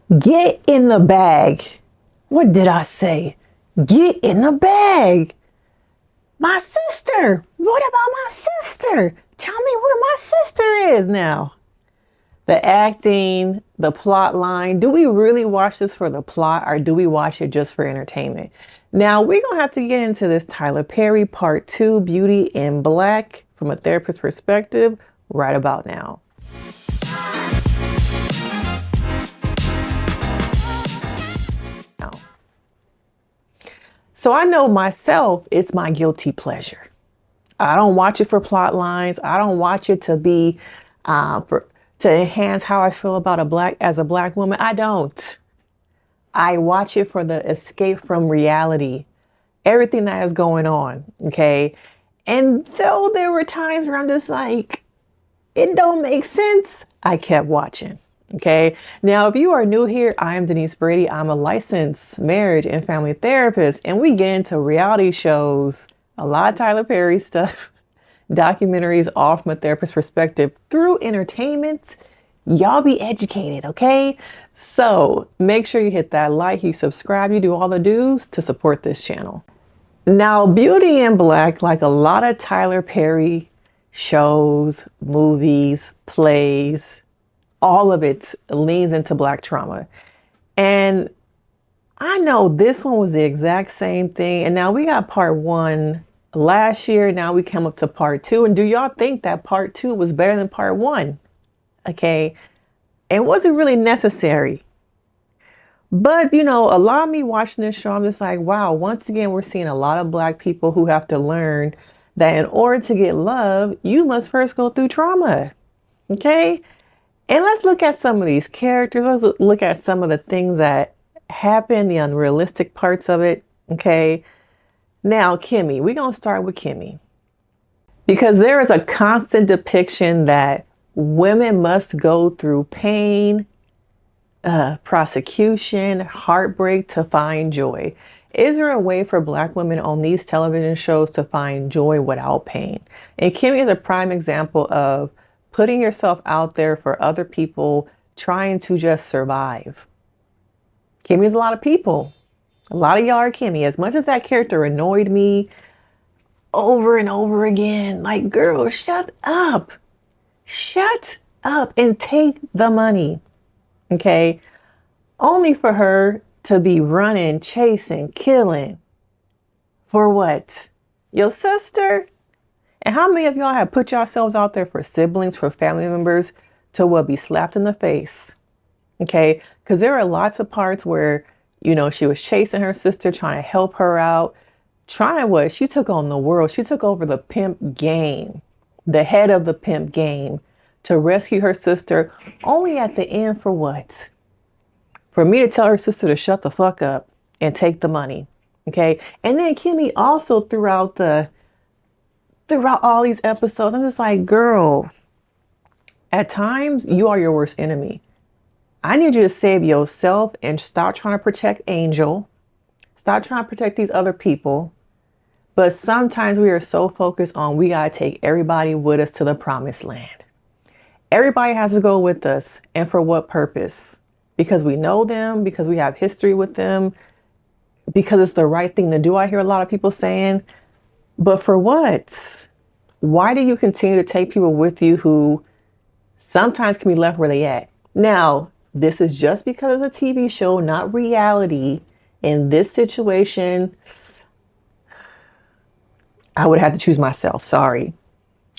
Get in the bag. What did I say? Get in the bag. My sister. What about my sister? Tell me where my sister is now. The acting, the plot line. Do we really watch this for the plot or do we watch it just for entertainment? Now we're going to have to get into this Tyler Perry Part 2, Beauty in Black, from a therapist's perspective right about now. So I know myself, it's my guilty pleasure. I don't watch it for plot lines. I don't watch it to be, to enhance how I feel about as a black woman. I don't. I watch it for the escape from reality, everything that is going on. Okay. And though there were times where I'm just like, it don't make sense, I kept watching. Okay. Now, if you are new here, I am Denise Brady. I'm a licensed marriage and family therapist, and we get into reality shows, a lot of Tyler Perry stuff, documentaries, all from a therapist perspective through entertainment. Y'all be educated. Okay. So make sure you hit that like, you subscribe, you do all the do's to support this channel. Now, Beauty in Black, like a lot of Tyler Perry shows, movies, plays, all of it leans into Black trauma. And I know this one was the exact same thing. And now we got part 1 last year. Now we come up to part 2. And do y'all think that part 2 was better than part 1? Okay. It wasn't really necessary. But, you know, a lot of me watching this show, I'm just like, wow, once again, we're seeing a lot of Black people who have to learn that in order to get love, you must first go through trauma. Okay. And let's look at some of these characters. Let's look at some of the things that happen, the unrealistic parts of it. Okay. Now, Kimmy, we're going to start with Kimmy. Because there is a constant depiction that women must go through pain, prosecution, heartbreak to find joy. Is there a way for Black women on these television shows to find joy without pain? And Kimmy is a prime example of putting yourself out there for other people, trying to just survive. Kimmy's a lot of people. A lot of y'all are Kimmy. As much as that character annoyed me over and over again, like, girl, shut up. Shut up and take the money. Okay? Only for her to be running, chasing, killing. For what? Your sister? And how many of y'all have put yourselves out there for siblings, for family members, to be slapped in the face? Okay. Because there are lots of parts where, you know, she was chasing her sister, trying to help her out. She took on the world. She took over the pimp game, the head of the pimp game, to rescue her sister. Only at the end for what? For me to tell her sister to shut the fuck up and take the money. Okay. And then Kimmy also throughout all these episodes, I'm just like, girl, at times you are your worst enemy. I need you to save yourself and stop trying to protect Angel. Stop trying to protect these other people. But sometimes we are so focused on we got to take everybody with us to the promised land. Everybody has to go with us. And for what purpose? Because we know them, because we have history with them, because it's the right thing to do. I hear a lot of people saying, but for what? Why do you continue to take people with you who sometimes can be left where they at? Now, this is just because it's a TV show, not reality. In this situation, I would have to choose myself. Sorry.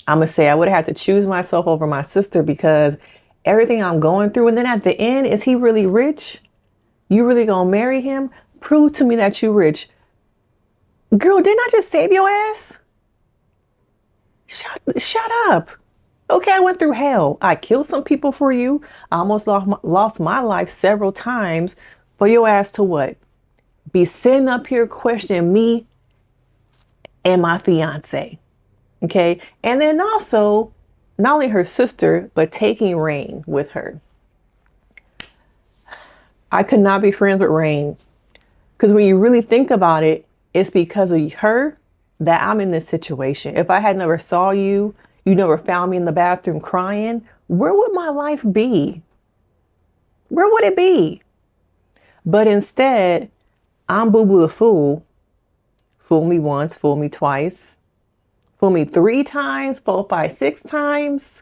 I'm going to say I would have to choose myself over my sister because everything I'm going through. And then at the end, is he really rich? You really going to marry him? Prove to me that you rich. Girl, didn't I just save your ass? Shut up. Okay, I went through hell. I killed some people for you. I almost lost my life several times for your ass to what? Be sitting up here questioning me and my fiance. Okay. And then also, not only her sister, but taking Rain with her. I could not be friends with Rain. Because when you really think about it, it's because of her that I'm in this situation. If I had never saw you, you never found me in the bathroom crying, where would my life be? Where would it be? But instead, I'm Boo Boo the Fool. Fool me once, fool me twice, fool me 3 times, 4, 5, 6 times.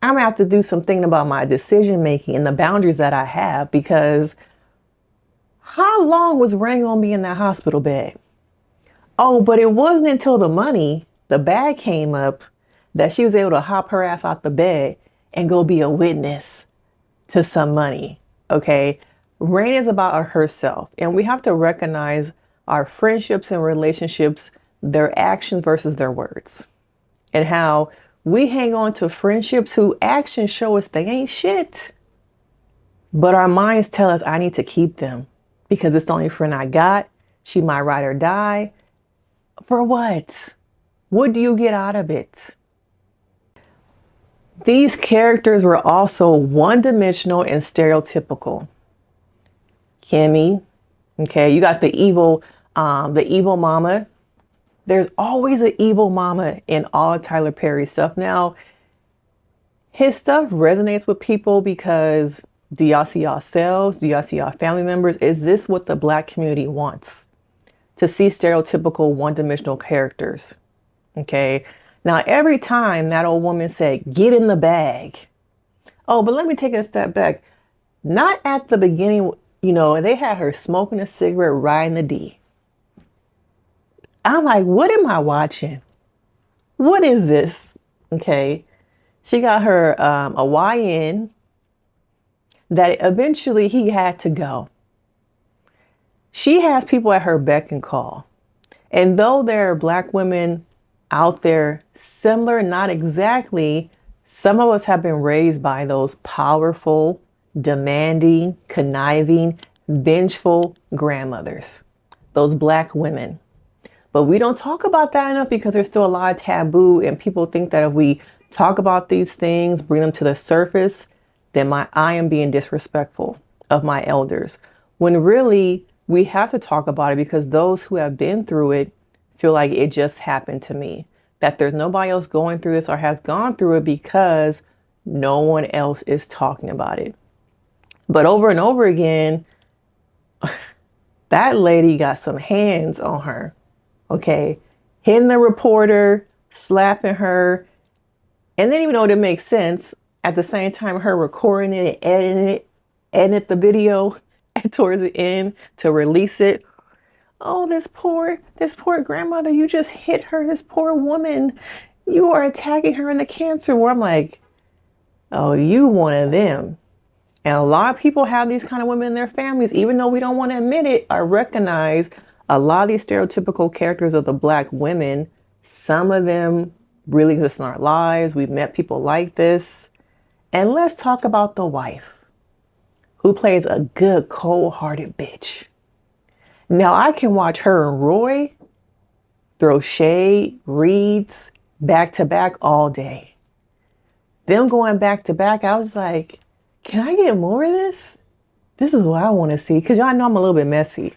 I'm gonna have to do some thinking about my decision making and the boundaries that I have, because how long was Ray gonna be in that hospital bed? Oh, but it wasn't until the bag came up, that she was able to hop her ass out the bed and go be a witness to some money. Okay. Rain is about herself, and we have to recognize our friendships and relationships, their actions versus their words, and how we hang on to friendships whose actions show us they ain't shit, but our minds tell us I need to keep them because it's the only friend I got. She might ride or die. For what? What do you get out of it? These characters were also one-dimensional and stereotypical. Kimmy, okay, you got the evil mama. There's always an evil mama in all Tyler Perry stuff. Now, his stuff resonates with people because do y'all see yourselves? Do y'all see your family members? Is this what the Black community wants? To see stereotypical one-dimensional characters. Okay. Now, every time that old woman said, get in the bag. Oh, but let me take a step back. Not at the beginning, they had her smoking a cigarette riding the D. I'm like, what am I watching? What is this? Okay. She got her a YN that eventually he had to go. She has people at her beck and call. And though there are Black women out there similar, not exactly, some of us have been raised by those powerful, demanding, conniving, vengeful grandmothers, those Black women. But we don't talk about that enough because there's still a lot of taboo, and people think that if we talk about these things, bring them to the surface, then I am being disrespectful of my elders. When really we have to talk about it, because those who have been through it feel like it just happened to me, that there's nobody else going through this or has gone through it because no one else is talking about it. But over and over again, that lady got some hands on her. Okay, hitting the reporter, slapping her, and then even though it makes sense, at the same time, her recording it and edit the video towards the end to release it. Oh, this poor grandmother, you just hit her, this poor woman. You are attacking her in the cancer ward. I'm like, oh, you one of them. And a lot of people have these kind of women in their families, even though we don't want to admit it. I recognize a lot of these stereotypical characters of the Black women, some of them really exist in our lives. We've met people like this. And let's talk about the wife, who plays a good, cold-hearted bitch. Now, I can watch her and Roy throw shade, reads, back to back all day. Them going back to back, I was like, can I get more of this? This is what I want to see. Because y'all know I'm a little bit messy.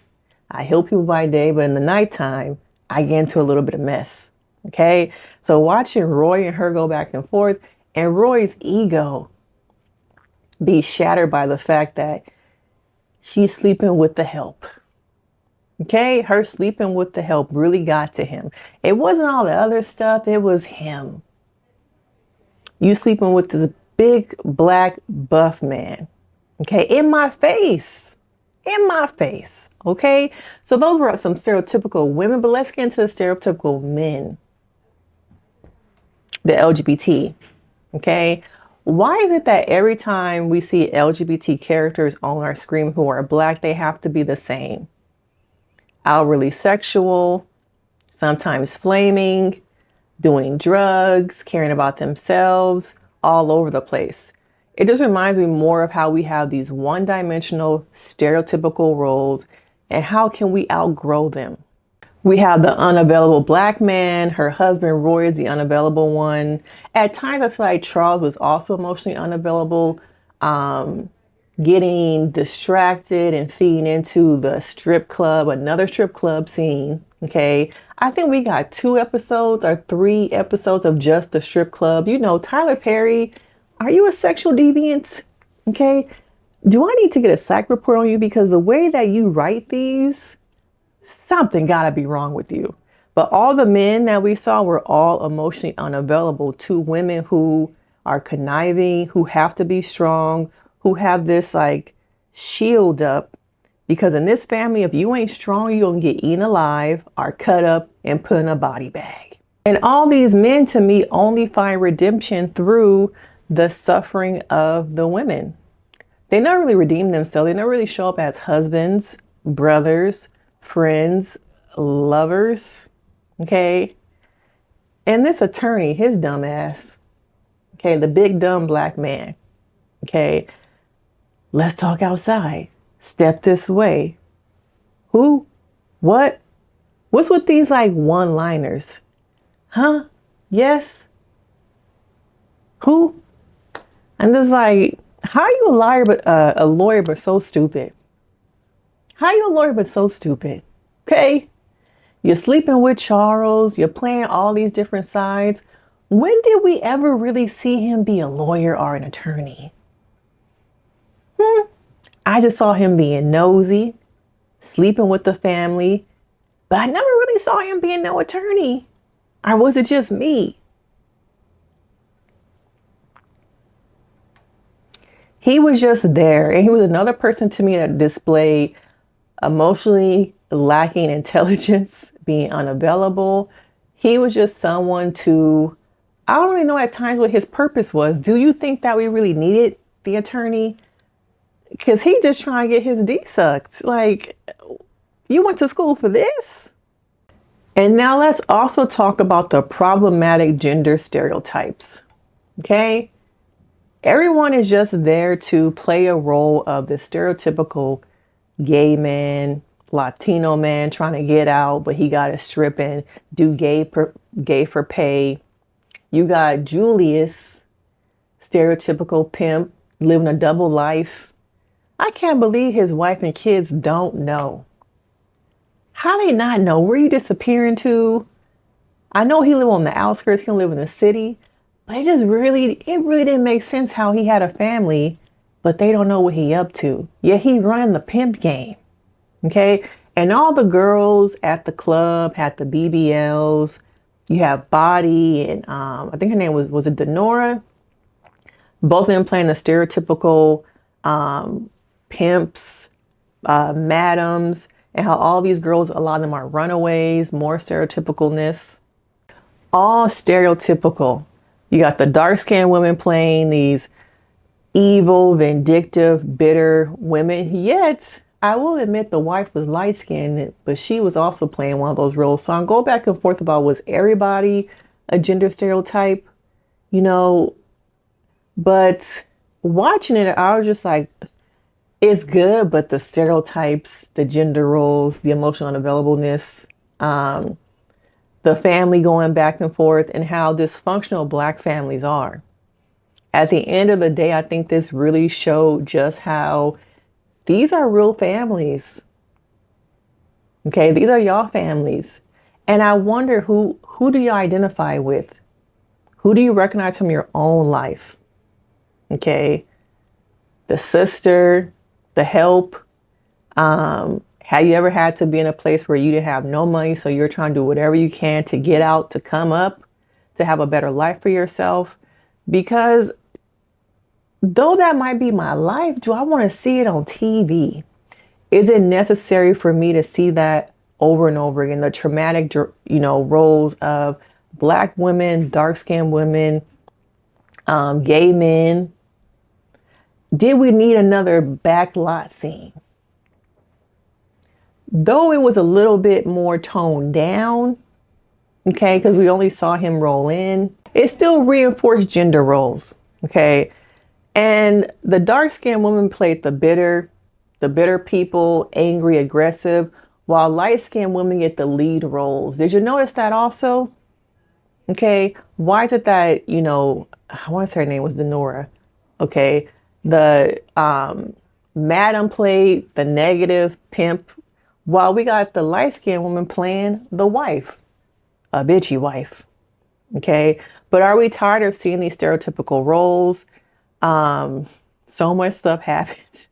I help people by day, but in the nighttime, I get into a little bit of mess. Okay? So watching Roy and her go back and forth, and Roy's ego be shattered by the fact that she's sleeping with the help. Okay? Her sleeping with the help really got to him. It wasn't all the other stuff. It was him. You sleeping with this big, Black, buff man. Okay? In my face. Okay? So those were some stereotypical women, but let's get into the stereotypical men. The LGBT. Okay? Why is it that every time we see LGBT characters on our screen who are Black, they have to be the same? Outwardly sexual, sometimes flaming, doing drugs, caring about themselves, all over the place. It just reminds me more of how we have these one-dimensional stereotypical roles, and how can we outgrow them? We have the unavailable Black man. Her husband, Roy, is the unavailable one. At times, I feel like Charles was also emotionally unavailable, getting distracted and feeding into the strip club, another strip club scene. Okay. I think we got 2 episodes or 3 episodes of just the strip club. Tyler Perry, are you a sexual deviant? Okay. Do I need to get a psych report on you? Because the way that you write these, something gotta be wrong with you. But all the men that we saw were all emotionally unavailable to women who are conniving, who have to be strong, who have this like shield up. Because in this family, if you ain't strong, you're gonna get eaten alive or cut up and put in a body bag. And all these men to me only find redemption through the suffering of the women. They never really redeem themselves. They never really show up as husbands, brothers, friends, lovers. Okay. And this attorney, his dumb ass. Okay. The big dumb black man. Okay. Let's talk outside. Step this way. Who? What? What's with these like one-liners? Huh? Yes? Who? I'm just like, how are you a lawyer but so stupid? How are you a lawyer but so stupid? Okay? You're sleeping with Charles. You're playing all these different sides. When did we ever really see him be a lawyer or an attorney? I just saw him being nosy, sleeping with the family, but I never really saw him being no attorney. Or was it just me? He was just there, and he was another person to me that displayed emotionally lacking intelligence, being unavailable. He was just someone to, I don't really know at times what his purpose was. Do you think that we really needed the attorney? Because he just trying to get his D sucked. Like, you went to school for this? And now let's also talk about the problematic gender stereotypes. Okay? Everyone is just there to play a role of the stereotypical gay man, Latino man trying to get out, but he got to strip and do gay for pay. You got Julius, stereotypical pimp, living a double life. I can't believe his wife and kids don't know. How they not know? Where you disappearing to? I know he live on the outskirts, he don't live in the city, but it really didn't make sense how he had a family, but they don't know what he up to. Yeah, he running the pimp game. Okay. And all the girls at the club had the BBLs. You have Body and I think her name was it Denora? Both of them playing the stereotypical pimps, madams, and how all these girls, a lot of them are runaways, more stereotypicalness. All stereotypical. You got the dark-skinned women playing these evil, vindictive, bitter women. Yet, I will admit the wife was light-skinned, but she was also playing one of those roles. So I'm going back and forth about, was everybody a gender stereotype? You know, but watching it, I was just like, it's good, but the stereotypes, the gender roles, the emotional unavailableness, the family going back and forth, and how dysfunctional Black families are. At the end of the day, I think this really showed just how these are real families. Okay, these are y'all families. And I wonder who do you identify with? Who do you recognize from your own life? Okay, the sister, the help. Have you ever had to be in a place where you didn't have no money, so you're trying to do whatever you can to get out, to come up, to have a better life for yourself? Because though that might be my life, do I want to see it on TV? Is it necessary for me to see that over and over again? The traumatic, roles of Black women, dark-skinned women, gay men. Did we need another backlot scene? Though it was a little bit more toned down, okay, because we only saw him roll in, it still reinforced gender roles, okay? And the dark-skinned woman played the bitter people, angry, aggressive, while light-skinned women get the lead roles. Did you notice that also? Okay, why is it that, I want to say her name was Denora, okay? The madam played the negative pimp, while we got the light-skinned woman playing the wife, a bitchy wife, okay? But are we tired of seeing these stereotypical roles? So much stuff happens.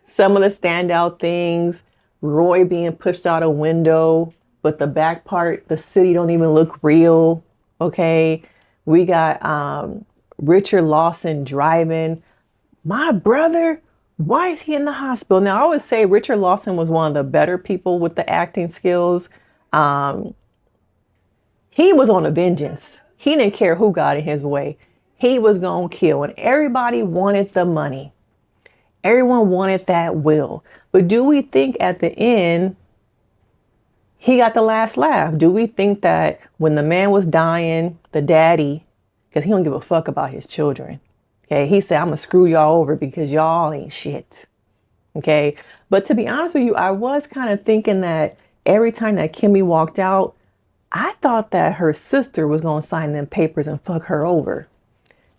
Some of the standout things, Roy being pushed out a window, but the back part, the city don't even look real. Okay. We got Richard Lawson driving. My brother, why is he in the hospital? Now, I would say Richard Lawson was one of the better people with the acting skills. Um, he was on a vengeance. He didn't care who got in his way. He was going to kill, and everybody wanted the money. Everyone wanted that will. But do we think at the end he got the last laugh? Do we think that when the man was dying, the daddy, because he don't give a fuck about his children, okay, he said, I'm going to screw y'all over because y'all ain't shit. Okay. But to be honest with you, I was kind of thinking that every time that Kimmy walked out, I thought that her sister was going to sign them papers and fuck her over.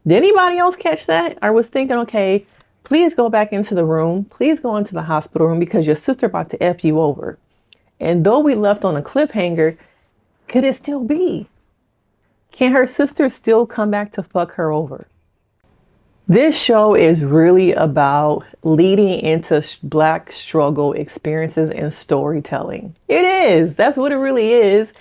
Did anybody else catch that? I was thinking, okay, please go back into the room. Please go into the hospital room because your sister about to F you over. And though we left on a cliffhanger, could it still be? Can her sister still come back to fuck her over? This show is really about leading into Black struggle experiences and storytelling. It is. That's what it really is.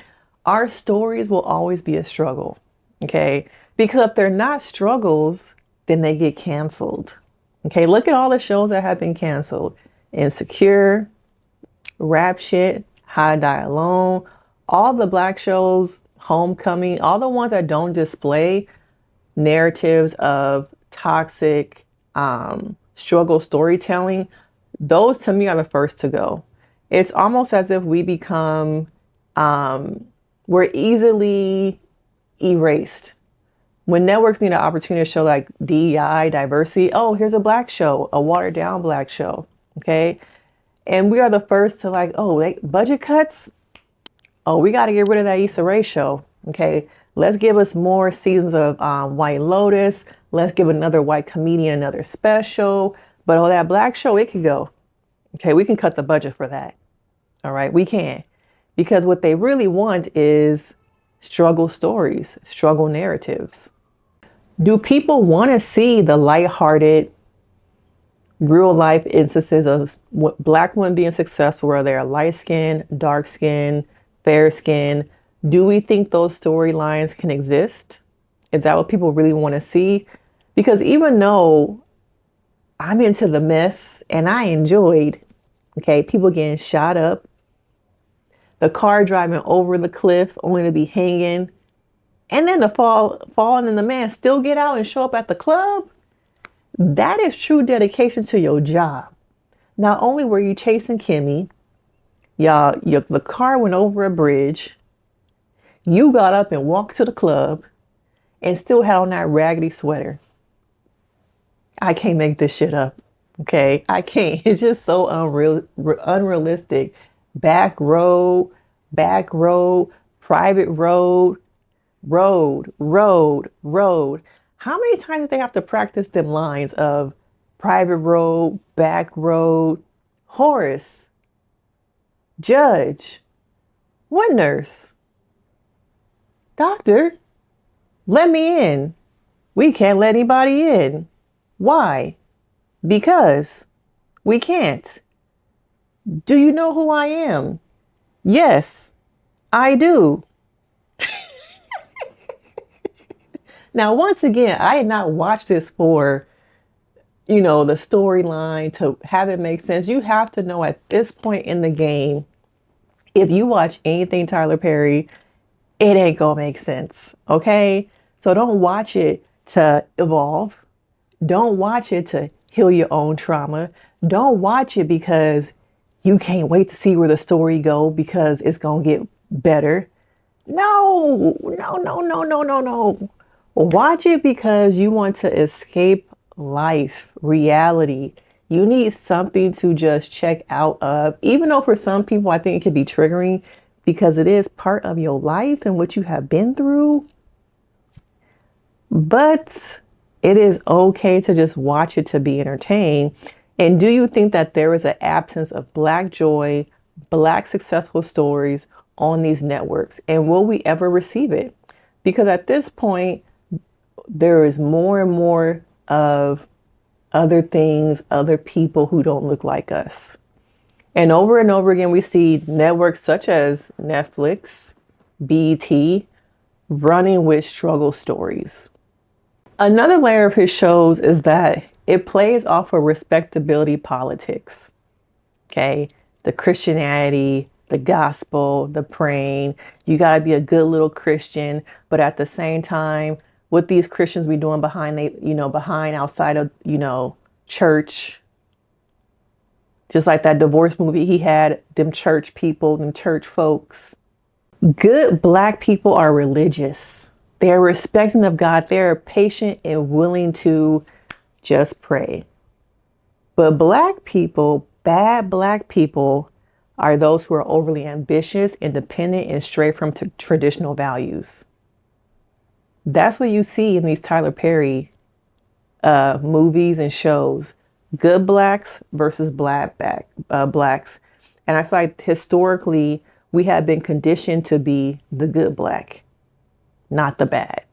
Our stories will always be a struggle. Okay. Because if they're not struggles, then they get canceled. Okay. Look at all the shows that have been canceled. Insecure, Rap Shit, How to Die Alone, all the Black shows, Homecoming, all the ones that don't display narratives of toxic struggle storytelling, those to me are the first to go. It's almost as if we become, we're easily erased. When networks need an opportunity to show like DEI, diversity, oh, here's a Black show, a watered down Black show, okay? And we are the first to like, oh, budget cuts? Oh, we got to get rid of that Issa Rae show, okay? Let's give us more seasons of White Lotus. Let's give another white comedian another special. But oh, that Black show, it can go. Okay, we can cut the budget for that. All right, we can. Because what they really want is struggle stories, struggle narratives. Do people want to see the lighthearted, real life instances of Black women being successful, whether they're light skin, dark skin, fair skin? Do we think those storylines can exist? Is that what people really want to see? Because even though I'm into the mess and I enjoyed, okay, people getting shot up, the car driving over the cliff only to be hanging, and then the falling and the man still get out and show up at the club, that is true dedication to your job. Not only were you chasing Kimmy, the car went over a bridge, you got up and walked to the club and still had on that raggedy sweater. I can't make this shit up. Okay, I can't. It's just so unrealistic. Back road, private road. How many times did they have to practice them lines of private road, back road? Horace, Judge, what nurse? Doctor, let me in. We can't let anybody in. Why? Because we can't. Do you know who I am? Yes, I do. Now, once again, I did not watch this for, the storyline to have it make sense. You have to know at this point in the game, if you watch anything Tyler Perry, it ain't gonna make sense. Okay? So don't watch it to evolve. Don't watch it to heal your own trauma. Don't watch it because you can't wait to see where the story go because it's gonna get better. No. Watch it because you want to escape life, reality. You need something to just check out of, even though for some people I think it can be triggering because it is part of your life and what you have been through. But it is okay to just watch it to be entertained. And do you think that there is an absence of Black joy, Black successful stories on these networks? And will we ever receive it? Because at this point, there is more and more of other things, other people who don't look like us. And over again, we see networks such as Netflix, BET, running with struggle stories. Another layer of his shows is that it plays off of respectability politics. Okay, the Christianity, the gospel, the praying. You got to be a good little Christian, but at the same time, what these Christians be doing behind behind outside of, church. Just like that divorce movie he had, them church people, them church folks. Good Black people are religious. They're respecting of God. They're patient and willing to just pray. But Black people, bad Black people, are those who are overly ambitious, independent, and stray from traditional values. That's what you see in these Tyler Perry movies and shows. Good Blacks versus Blacks. And I feel like historically, we have been conditioned to be the good Black, not the bad.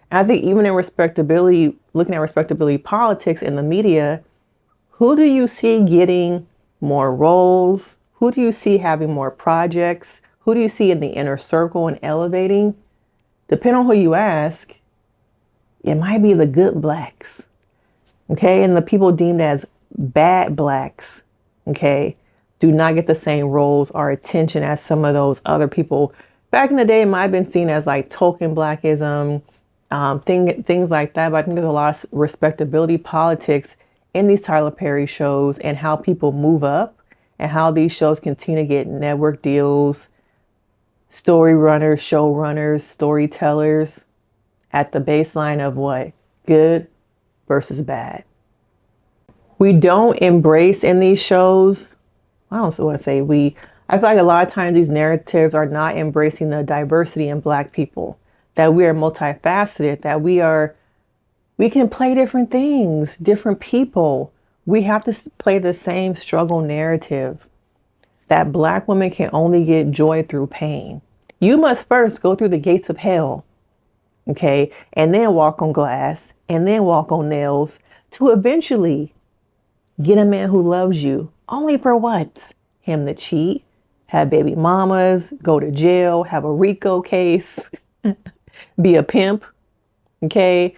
And I think even in respectability, looking at respectability politics in the media, who do you see getting more roles? Who do you see having more projects? Who do you see in the inner circle and elevating? Depending on who you ask, it might be the good Blacks. Okay, and the people deemed as bad Blacks, okay, do not get the same roles or attention as some of those other people. Back in the day, it might have been seen as like token Blackism, things like that. But I think there's a lot of respectability politics in these Tyler Perry shows and how people move up and how these shows continue to get network deals, story runners, showrunners, storytellers at the baseline of what? Good versus bad. We don't embrace in these shows. I don't want to say we. I feel like a lot of times these narratives are not embracing the diversity in Black people, that we are multifaceted, that we can play different things, different people. We have to play the same struggle narrative, that Black women can only get joy through pain. You must first go through the gates of hell, okay, and then walk on glass, and then walk on nails to eventually get a man who loves you. Only for what? Him to cheat, have baby mamas, go to jail, have a RICO case, be a pimp, okay?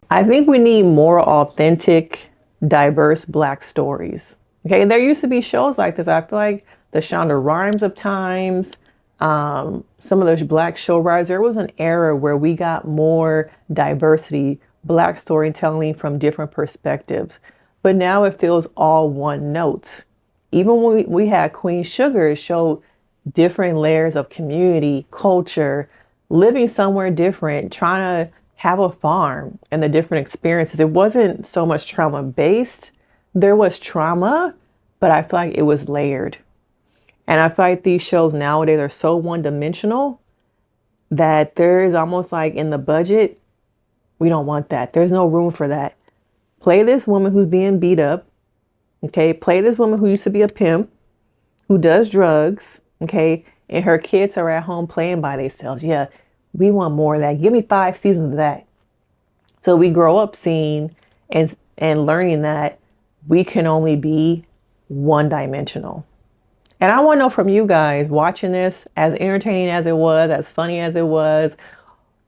I think we need more authentic, diverse Black stories. Okay, there used to be shows like this. I feel like the Shonda Rhimes of times, some of those Black show writers, there was an era where we got more diversity, Black storytelling from different perspectives. But now it feels all one note. Even when we had Queen Sugar, it showed different layers of community, culture, living somewhere different, trying to have a farm and the different experiences. It wasn't so much trauma based. There was trauma, but I feel like it was layered. And I feel like these shows nowadays are so one-dimensional that there is almost like in the budget, we don't want that. There's no room for that. Play this woman who's being beat up. Okay, play this woman who used to be a pimp, who does drugs. Okay, and her kids are at home playing by themselves. Yeah, we want more of that. Give me 5 seasons of that. So we grow up seeing and learning that we can only be one-dimensional. And I want to know from you guys watching this, as entertaining as it was, as funny as it was,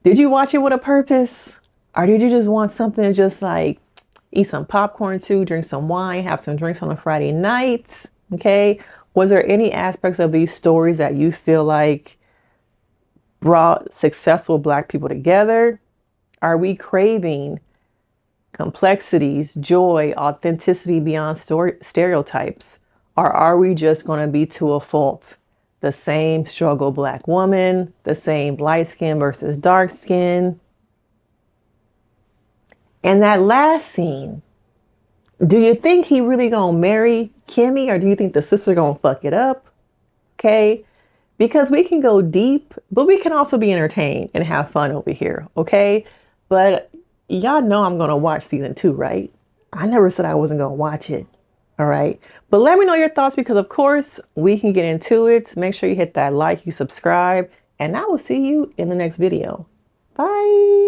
did you watch it with a purpose? Or did you just want something to just like eat some popcorn too, drink some wine, have some drinks on a Friday night? Okay. Was there any aspects of these stories that you feel like brought successful Black people together? Are we craving complexities, joy, authenticity beyond stereotypes? Or are we just going to be to a fault? The same struggle Black woman, the same light skin versus dark skin. And that last scene, do you think he really gonna marry Kimmy, or do you think the sister gonna fuck it up? Okay, because we can go deep, but we can also be entertained and have fun over here. Okay, but y'all know I'm gonna watch season 2, right? I never said I wasn't gonna watch it. All right, but let me know your thoughts, because of course we can get into it. Make sure you hit that like, you subscribe, and I will see you in the next video. Bye.